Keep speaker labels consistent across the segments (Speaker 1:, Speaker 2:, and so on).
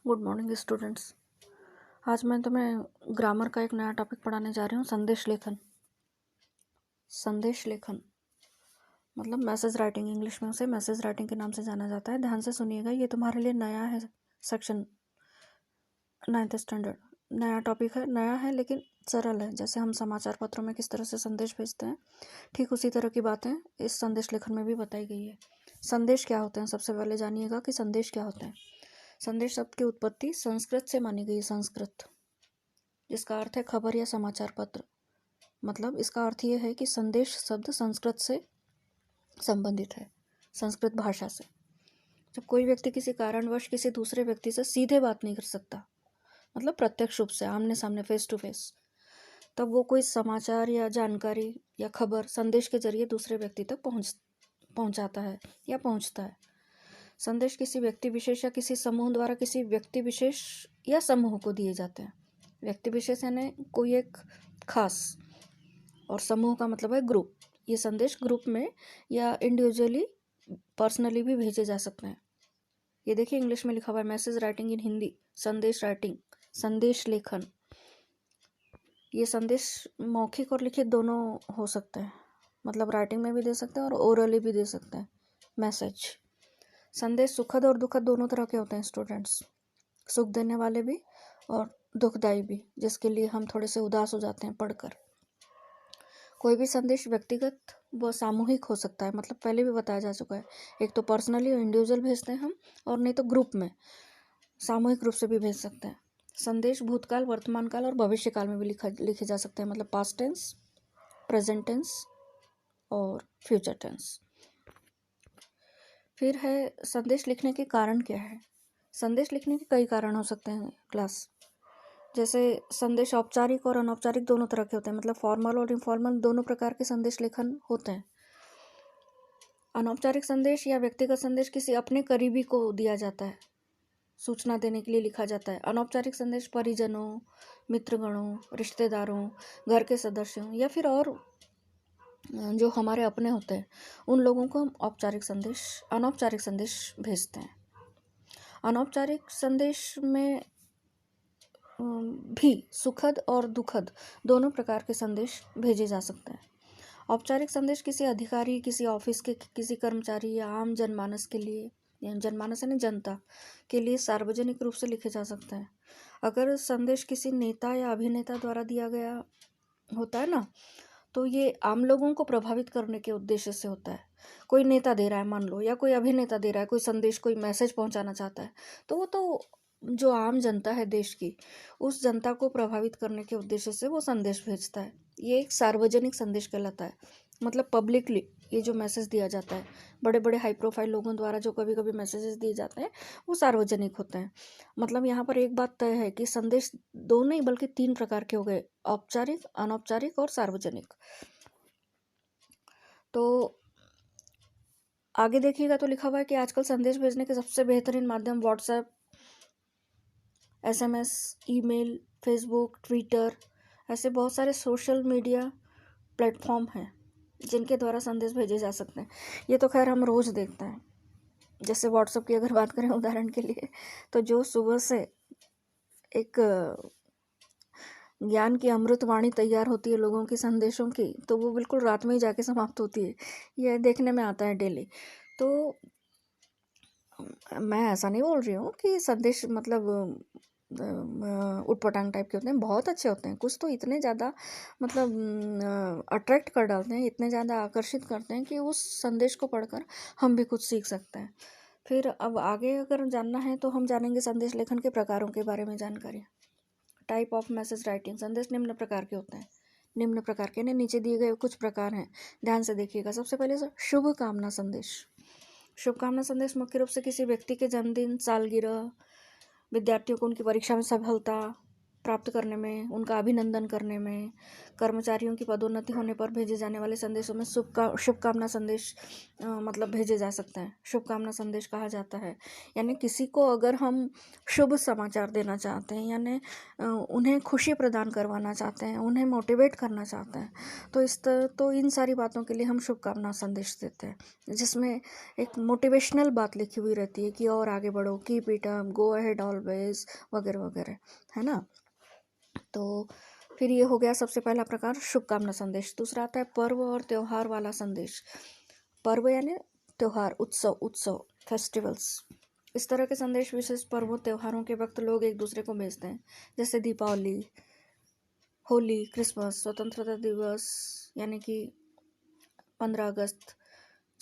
Speaker 1: Good morning students. आज मैं तुम्हें ग्रामर का एक नया टॉपिक पढ़ाने जा रही हूँ। संदेश लेखन। संदेश लेखन मतलब मैसेज राइटिंग, इंग्लिश में उसे मैसेज राइटिंग के नाम से जाना जाता है। ध्यान से सुनिएगा, ये तुम्हारे लिए नया है। सेक्शन 9th स्टैंडर्ड नया टॉपिक है। नया है लेकिन सरल है। जैसे हम समाचार पत्रों में किस तरह से संदेश भेजते हैं, ठीक उसी तरह की बातें इस संदेश लेखन में भी बताई गई है। संदेश क्या होते हैं, सबसे पहले जानिएगा कि संदेश क्या होते हैं। संदेश शब्द की उत्पत्ति संस्कृत से मानी गई है। संस्कृत, जिसका अर्थ है खबर या समाचार पत्र। मतलब इसका अर्थ ये है कि संदेश शब्द संस्कृत से संबंधित है, संस्कृत भाषा से। जब कोई व्यक्ति किसी कारणवश किसी दूसरे व्यक्ति से सीधे बात नहीं कर सकता, मतलब प्रत्यक्ष रूप से आमने सामने फेस टू फेस, तब वो कोई समाचार या जानकारी या खबर संदेश के जरिए दूसरे व्यक्ति तक पहुंचाता है या पहुंचता है। संदेश किसी व्यक्ति विशेष या किसी समूह द्वारा किसी व्यक्ति विशेष या समूह को दिए जाते हैं। व्यक्ति विशेष यानी कोई एक खास, और समूह का मतलब है ग्रुप। ये संदेश ग्रुप में या इंडिविजुअली पर्सनली भी भेजे जा सकते हैं। ये देखिए इंग्लिश में लिखा हुआ है मैसेज राइटिंग इन हिंदी, संदेश राइटिंग, संदेश लेखन। ये संदेश मौखिक और लिखित दोनों हो सकते हैं, मतलब राइटिंग में भी दे सकते हैं और ओरली भी दे सकते हैं मैसेज। संदेश सुखद और दुखद दोनों तरह के होते हैं स्टूडेंट्स, सुख देने वाले भी और दुखदायी भी, जिसके लिए हम थोड़े से उदास हो जाते हैं पढ़कर। कोई भी संदेश व्यक्तिगत व सामूहिक हो सकता है, मतलब पहले भी बताया जा चुका है। एक तो पर्सनली और इंडिविजुअल भेजते हैं हम, और नहीं तो ग्रुप में सामूहिक रूप से भी भेज सकते हैं। संदेश भूतकाल, वर्तमान काल और भविष्य काल में भी लिखे जा सकते हैं, मतलब पास्ट टेंस, प्रेजेंट टेंस और फ्यूचर टेंस। फिर है संदेश लिखने के कारण क्या है। संदेश लिखने के कई कारण हो सकते हैं क्लास। जैसे संदेश औपचारिक और अनौपचारिक दोनों तरह के होते हैं, मतलब फॉर्मल और इनफॉर्मल दोनों प्रकार के संदेश लेखन होते हैं। अनौपचारिक संदेश या व्यक्तिगत संदेश किसी अपने करीबी को दिया जाता है, सूचना देने के लिए लिखा जाता है। अनौपचारिक संदेश परिजनों, मित्रगणों, रिश्तेदारों, घर के सदस्यों या फिर और जो हमारे अपने होते हैं, उन लोगों को हम अनौपचारिक संदेश भेजते हैं। अनौपचारिक संदेश में भी सुखद और दुखद दोनों प्रकार के संदेश भेजे जा सकते हैं। औपचारिक संदेश किसी अधिकारी, किसी ऑफिस के किसी कर्मचारी या आम जनमानस के लिए, जनमानस यानी जनता के लिए सार्वजनिक रूप से लिखे जा सकते हैं। अगर संदेश किसी नेता या अभिनेता द्वारा दिया गया होता है ना, तो ये आम लोगों को प्रभावित करने के उद्देश्य से होता है। कोई नेता दे रहा है मान लो, या कोई अभिनेता दे रहा है कोई संदेश, कोई मैसेज पहुंचाना चाहता है, तो वो तो जो आम जनता है देश की, उस जनता को प्रभावित करने के उद्देश्य से वो संदेश भेजता है। ये एक सार्वजनिक संदेश कहलाता है, मतलब पब्लिकली ये जो मैसेज दिया जाता है, बड़े बड़े हाई प्रोफाइल लोगों द्वारा जो कभी कभी मैसेजेस दिए जाते हैं, वो सार्वजनिक होते हैं। मतलब यहाँ पर एक बात तय है कि संदेश दो नहीं बल्कि 3 प्रकार के हो गए, औपचारिक, अनौपचारिक और सार्वजनिक। तो आगे देखिएगा तो लिखा हुआ है कि आजकल संदेश भेजने के सबसे बेहतरीन माध्यम WhatsApp, SMS, email, Facebook, Twitter, ऐसे बहुत सारे सोशल मीडिया प्लेटफॉर्म हैं जिनके द्वारा संदेश भेजे जा सकते हैं। ये तो खैर हम रोज़ देखते हैं। जैसे व्हाट्सएप की अगर बात करें उदाहरण के लिए, तो जो सुबह से एक ज्ञान की अमृतवाणी तैयार होती है लोगों की संदेशों की, तो वो बिल्कुल रात में ही जाके समाप्त होती है। यह देखने में आता है डेली। तो मैं ऐसा नहीं बोल रही हूँ कि संदेश मतलब उटपटांग टाइप के होते हैं, बहुत अच्छे होते हैं। कुछ तो इतने ज़्यादा मतलब अट्रैक्ट कर डालते हैं, इतने ज़्यादा आकर्षित करते हैं कि उस संदेश को पढ़कर हम भी कुछ सीख सकते हैं। फिर अब आगे अगर जानना है तो हम जानेंगे संदेश लेखन के प्रकारों के बारे में जानकारी। Type of message writing. संदेश निम्न प्रकार के होते हैं। निम्न प्रकार के ने नीचे दिए गए कुछ प्रकार हैं, ध्यान से देखिएगा। सबसे पहले शुभ कामना संदेश। शुभकामना संदेश मुख्य रूप से किसी व्यक्ति के जन्मदिन, सालगिरह, विद्यार्थियों को उनकी परीक्षा में सफलता, प्राप्त करने में, उनका अभिनंदन करने में, कर्मचारियों की पदोन्नति होने पर भेजे जाने वाले संदेशों में शुभकामना संदेश मतलब भेजे जा सकते हैं। शुभकामना संदेश कहा जाता है। यानी किसी को अगर हम शुभ समाचार देना चाहते हैं, यानी उन्हें खुशी प्रदान करवाना चाहते हैं, उन्हें मोटिवेट करना चाहते हैं, तो इन सारी बातों के लिए हम शुभकामना संदेश देते हैं, जिसमें एक मोटिवेशनल बात लिखी हुई रहती है कि और आगे बढ़ो, keep it up, go ahead always, वगैरह वगैरह, है ना। तो फिर ये हो गया सबसे पहला प्रकार शुभकामना संदेश। दूसरा आता है पर्व और त्योहार वाला संदेश। पर्व यानी त्योहार, उत्सव, फेस्टिवल्स। इस तरह के संदेश विशेष पर्वों त्योहारों के वक्त लोग एक दूसरे को भेजते हैं, जैसे दीपावली, होली, क्रिसमस, स्वतंत्रता दिवस यानी कि 15 अगस्त,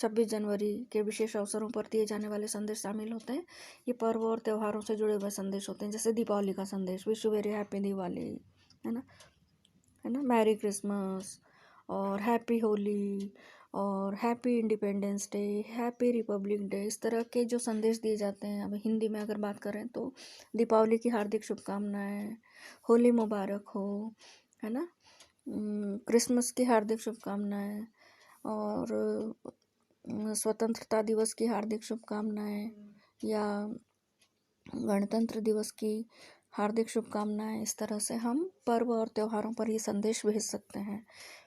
Speaker 1: 26 जनवरी के विशेष अवसरों पर दिए जाने वाले संदेश शामिल होते हैं। ये पर्व और त्योहारों से जुड़े हुए संदेश होते हैं, जैसे दीपावली का संदेश, wish you very happy Diwali, है ना, मैरी क्रिसमस और हैप्पी होली और happy independence day, happy Republic day. इस तरह के जो संदेश दिए जाते हैं, अब हिंदी में अगर बात करें तो दीपावली की हार्दिक शुभकामनाएं, होली मुबारक हो, है ना, क्रिसमस की हार्दिक शुभकामनाएं और स्वतंत्रता दिवस की हार्दिक शुभकामनाएं या गणतंत्र दिवस की हार्दिक शुभकामनाएं। इस तरह से हम पर्व और त्योहारों पर ये संदेश भेज सकते हैं।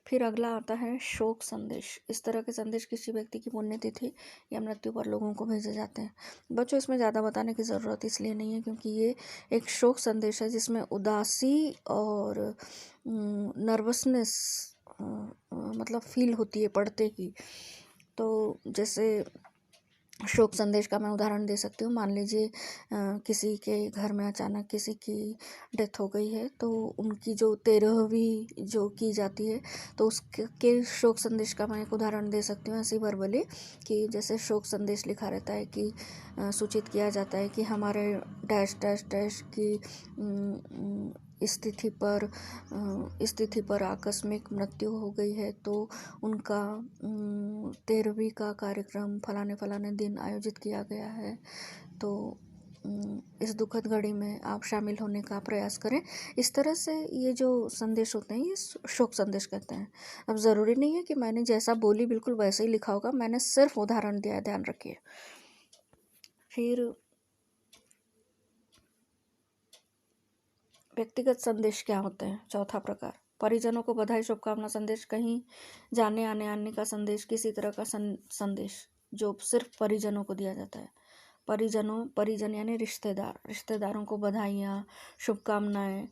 Speaker 1: फिर अगला आता है शोक संदेश। इस तरह के संदेश किसी व्यक्ति की पुण्यतिथि या मृत्यु पर लोगों को भेजे जाते हैं। बच्चों, इसमें ज़्यादा बताने की ज़रूरत इसलिए नहीं है क्योंकि ये एक शोक संदेश है, जिसमें उदासी और नर्वसनेस मतलब फील होती है पढ़ते ही। तो जैसे शोक संदेश का मैं उदाहरण दे सकती हूँ। मान लीजिए किसी के घर में अचानक किसी की डेथ हो गई है, तो उनकी जो 13वीं जो की जाती है, तो उसके शोक संदेश का मैं एक उदाहरण दे सकती हूँ ऐसी वर्बली, कि जैसे शोक संदेश लिखा रहता है कि सूचित किया जाता है कि हमारे डैश डैश डैश की स्थिति पर आकस्मिक मृत्यु हो गई है, तो उनका 13वीं का कार्यक्रम फलाने दिन आयोजित किया गया है। तो इस दुखद घड़ी में आप शामिल होने का प्रयास करें। इस तरह से ये जो संदेश होते हैं ये शोक संदेश कहते हैं। अब ज़रूरी नहीं है कि मैंने जैसा बोली बिल्कुल वैसे ही लिखा होगा, मैंने सिर्फ उदाहरण दिया है, ध्यान रखिए। फिर व्यक्तिगत संदेश क्या होते हैं? चौथा प्रकार परिजनों को बधाई शुभकामना संदेश। कहीं जाने आने का संदेश, किसी तरह का संदेश जो सिर्फ परिजनों को दिया जाता है। परिजन यानी रिश्तेदारों को बधाइयाँ, शुभकामनाएं।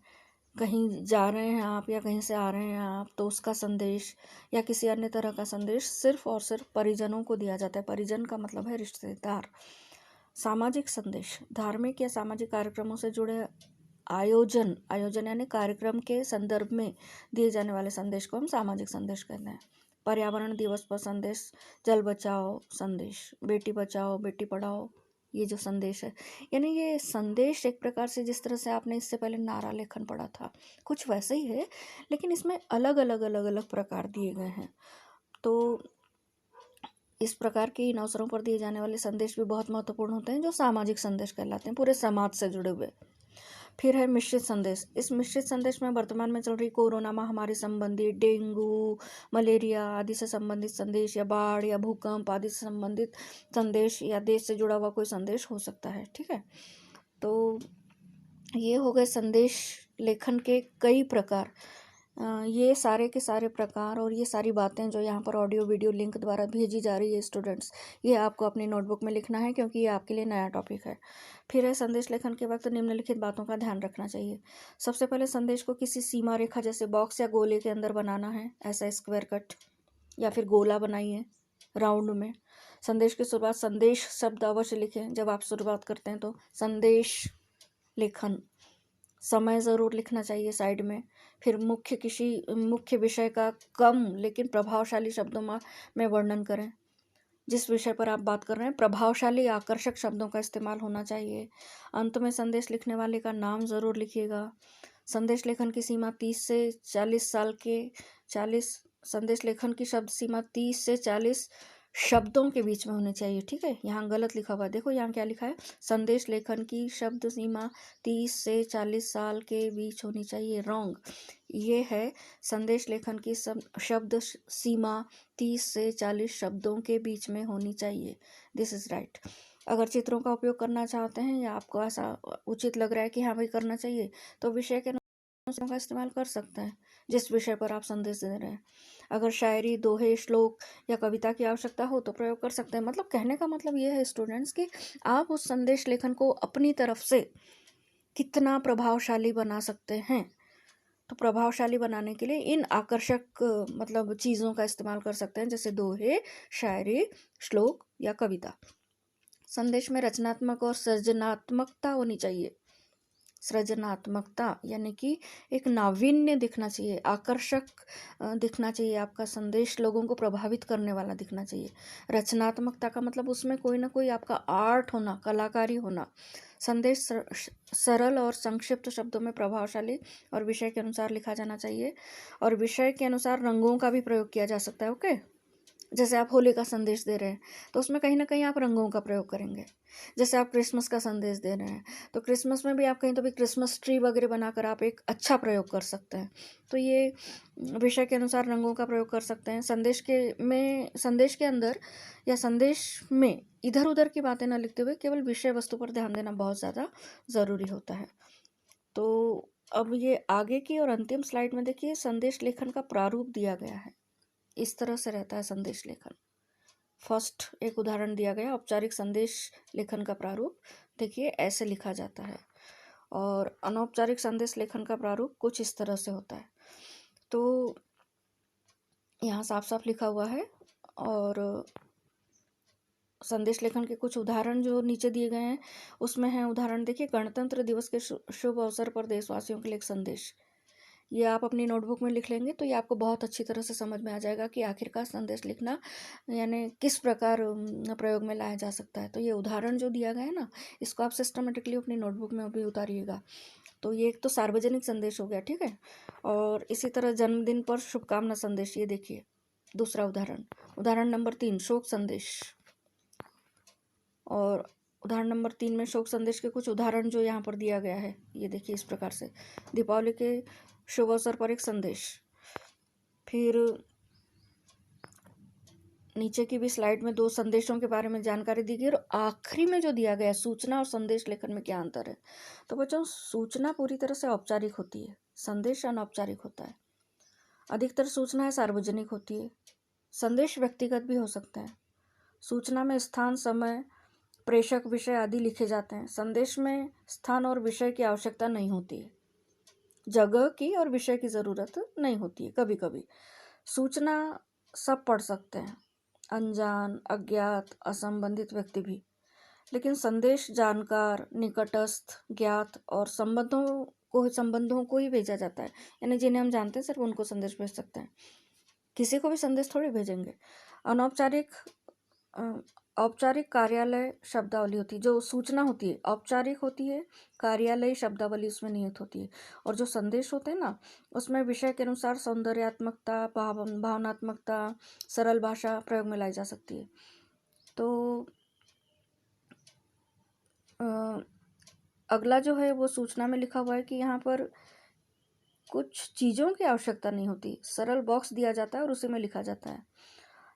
Speaker 1: कहीं जा रहे हैं आप या कहीं से आ रहे हैं आप, तो उसका संदेश या किसी अन्य तरह का संदेश सिर्फ और सिर्फ परिजनों को दिया जाता है। परिजन का मतलब है रिश्तेदार। सामाजिक संदेश धार्मिक या सामाजिक कार्यक्रमों से जुड़े आयोजन यानी कार्यक्रम के संदर्भ में दिए जाने वाले संदेश को हम सामाजिक संदेश कहते हैं। पर्यावरण दिवस पर संदेश, जल बचाओ संदेश, बेटी बचाओ बेटी पढ़ाओ, ये जो संदेश है, यानी ये संदेश एक प्रकार से जिस तरह से आपने इससे पहले नारा लेखन पढ़ा था, कुछ वैसे ही है, लेकिन इसमें अलग अलग प्रकार दिए गए हैं। तो इस प्रकार के इन अवसरों पर दिए जाने वाले संदेश भी बहुत महत्वपूर्ण होते हैं, जो सामाजिक संदेश कहलाते हैं, पूरे समाज से जुड़े हुए। फिर है मिश्रित संदेश। इस मिश्रित संदेश में वर्तमान में चल रही कोरोना महामारी संबंधी, डेंगू, मलेरिया आदि से संबंधित संदेश, या बाढ़ या भूकंप आदि से संबंधित संदेश, या देश से जुड़ा हुआ कोई संदेश हो सकता है। ठीक है, तो ये हो गए संदेश लेखन के कई प्रकार। ये सारे के सारे प्रकार और ये सारी बातें जो यहाँ पर ऑडियो वीडियो लिंक द्वारा भेजी जा रही है स्टूडेंट्स, ये आपको अपनी नोटबुक में लिखना है क्योंकि ये आपके लिए नया टॉपिक है। फिर है संदेश लेखन के वक्त निम्नलिखित बातों का ध्यान रखना चाहिए। सबसे पहले संदेश को किसी सीमा रेखा जैसे बॉक्स या गोले के अंदर बनाना है, ऐसा स्क्वायर कट या फिर गोला बनाइए राउंड में। संदेश की शुरुआत संदेश शब्द अवश्य लिखें जब आप शुरुआत करते हैं, तो संदेश लेखन समय ज़रूर लिखना चाहिए साइड में। फिर मुख्य विषय का कम लेकिन प्रभावशाली शब्दों में वर्णन करें। जिस विषय पर आप बात कर रहे हैं, प्रभावशाली आकर्षक शब्दों का इस्तेमाल होना चाहिए। अंत में संदेश लिखने वाले का नाम ज़रूर लिखिएगा। संदेश लेखन की सीमा 30 से 40 संदेश लेखन की शब्द सीमा 30 से 40 शब्दों के बीच में होनी चाहिए। ठीक है, यहाँ गलत लिखा हुआ है, देखो यहाँ क्या लिखा है, संदेश लेखन की शब्द सीमा 30 से 40 साल के बीच होनी चाहिए। रॉन्ग, ये है संदेश लेखन की शब्द सीमा 30 से 40 शब्दों के बीच में होनी चाहिए। This is right. अगर चित्रों का उपयोग करना चाहते हैं या आपको ऐसा उचित लग रहा है कि हाँ भाई करना चाहिए, तो विषय के अनुसार का इस्तेमाल कर सकते हैं जिस विषय पर आप संदेश दे रहे हैं। अगर शायरी, दोहे, श्लोक या कविता की आवश्यकता हो तो प्रयोग कर सकते हैं। मतलब कहने का मतलब ये है स्टूडेंट्स कि आप उस संदेश लेखन को अपनी तरफ से कितना प्रभावशाली बना सकते हैं। तो प्रभावशाली बनाने के लिए इन आकर्षक मतलब चीज़ों का इस्तेमाल कर सकते हैं, जैसे दोहे, शायरी, श्लोक या कविता। संदेश में रचनात्मक और सृजनात्मकता होनी चाहिए। सृजनात्मकता यानी कि एक नावीन्य दिखना चाहिए, आकर्षक दिखना चाहिए, आपका संदेश लोगों को प्रभावित करने वाला दिखना चाहिए। रचनात्मकता का मतलब उसमें कोई ना कोई आपका आर्ट होना, कलाकारी होना। संदेश सरल और संक्षिप्त शब्दों में प्रभावशाली और विषय के अनुसार लिखा जाना चाहिए, और विषय के अनुसार रंगों का भी प्रयोग किया जा सकता है। ओके, जैसे आप होली का संदेश दे रहे हैं तो उसमें कहीं ना कहीं आप रंगों का प्रयोग करेंगे। जैसे आप क्रिसमस का संदेश दे रहे हैं तो क्रिसमस में भी आप कहीं तो भी क्रिसमस ट्री वगैरह बनाकर आप एक अच्छा प्रयोग कर सकते हैं। तो ये विषय के अनुसार रंगों का प्रयोग कर सकते हैं। संदेश के अंदर या संदेश में इधर उधर की बातें ना लिखते हुए केवल विषय वस्तु पर ध्यान देना बहुत ज़्यादा ज़रूरी होता है। तो अब ये आगे की और अंतिम स्लाइड में देखिए, संदेश लेखन का प्रारूप दिया गया है। इस तरह से रहता है संदेश लेखन। फर्स्ट एक उदाहरण दिया गया, औपचारिक संदेश लेखन का प्रारूप देखिए ऐसे लिखा जाता है, और अनौपचारिक संदेश लेखन का प्रारूप कुछ इस तरह से होता है। तो यहाँ साफ साफ लिखा हुआ है, और संदेश लेखन के कुछ उदाहरण जो नीचे दिए गए हैं उसमें है उदाहरण देखिए, गणतंत्र दिवस के शुभ अवसर पर देशवासियों के लिए एक संदेश। ये आप अपनी नोटबुक में लिख लेंगे तो ये आपको बहुत अच्छी तरह से समझ में आ जाएगा कि आखिरकार संदेश लिखना यानी किस प्रकार प्रयोग में लाया जा सकता है। तो ये उदाहरण जो दिया गया है ना, इसको आप सिस्टमेटिकली अपनी नोटबुक में भी उतारिएगा। तो ये एक तो सार्वजनिक संदेश हो गया, ठीक है। और इसी तरह जन्मदिन पर शुभकामना संदेश, ये देखिए दूसरा उदाहरण नंबर 3 शोक संदेश। और उदाहरण नंबर 3 में शोक संदेश के कुछ उदाहरण जो यहाँ पर दिया गया है, ये देखिए इस प्रकार से, दीपावली के शुभ अवसर पर एक संदेश। फिर नीचे की भी स्लाइड में 2 संदेशों के बारे में जानकारी दी गई, और आखिरी में जो दिया गया सूचना और संदेश लेखन में क्या अंतर है। तो बच्चों, सूचना पूरी तरह से औपचारिक होती है, संदेश अनौपचारिक होता है। अधिकतर सूचनाएं सार्वजनिक होती है, संदेश व्यक्तिगत भी हो सकता है। सूचना में स्थान, समय, प्रेषक, विषय आदि लिखे जाते हैं। संदेश में स्थान और विषय की आवश्यकता नहीं होती है, जगह की और विषय की ज़रूरत नहीं होती है। कभी कभी सूचना सब पढ़ सकते हैं, अनजान, अज्ञात, असंबंधित व्यक्ति भी, लेकिन संदेश जानकार, निकटस्थ, ज्ञात और संबंधों को ही भेजा जाता है। यानी जिन्हें हम जानते हैं सिर्फ उनको संदेश भेज सकते हैं, किसी को भी संदेश थोड़ी भेजेंगे। औपचारिक कार्यालय शब्दावली होती है, जो सूचना होती है औपचारिक होती है, कार्यालय शब्दावली उसमें निहित होती है। और जो संदेश होते हैं ना, उसमें विषय के अनुसार सौंदर्यात्मकता, भावनात्मकता, सरल भाषा प्रयोग में लाई जा सकती है। तो अगला जो है वो सूचना में लिखा हुआ है कि यहाँ पर कुछ चीज़ों की आवश्यकता नहीं होती, सरल बॉक्स दिया जाता है और उसी में लिखा जाता है।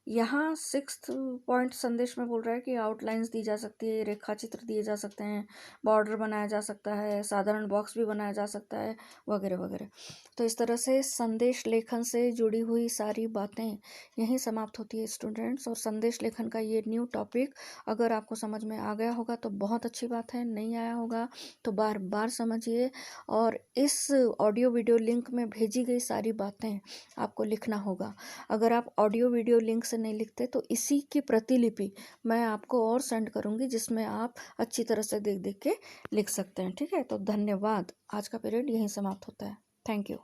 Speaker 1: यहाँ 6th पॉइंट संदेश में बोल रहा है कि आउटलाइंस दी जा सकती है, रेखा चित्र दिए जा सकते हैं, बॉर्डर बनाया जा सकता है, साधारण बॉक्स भी बनाया जा सकता है, वगैरह वगैरह। तो इस तरह से संदेश लेखन से जुड़ी हुई सारी बातें यहीं समाप्त होती है स्टूडेंट्स। और संदेश लेखन का ये न्यू टॉपिक अगर आपको समझ में आ गया होगा तो बहुत अच्छी बात है, नहीं आया होगा तो बार बार समझिए, और इस ऑडियो वीडियो लिंक में भेजी गई सारी बातें आपको लिखना होगा। अगर आप ऑडियो वीडियो लिंक से नहीं लिखते तो इसी की प्रतिलिपि मैं आपको और सेंड करूंगी, जिसमें आप अच्छी तरह से देख देख के लिख सकते हैं, ठीक है। तो धन्यवाद, आज का पीरियड यहीं समाप्त होता है। Thank you.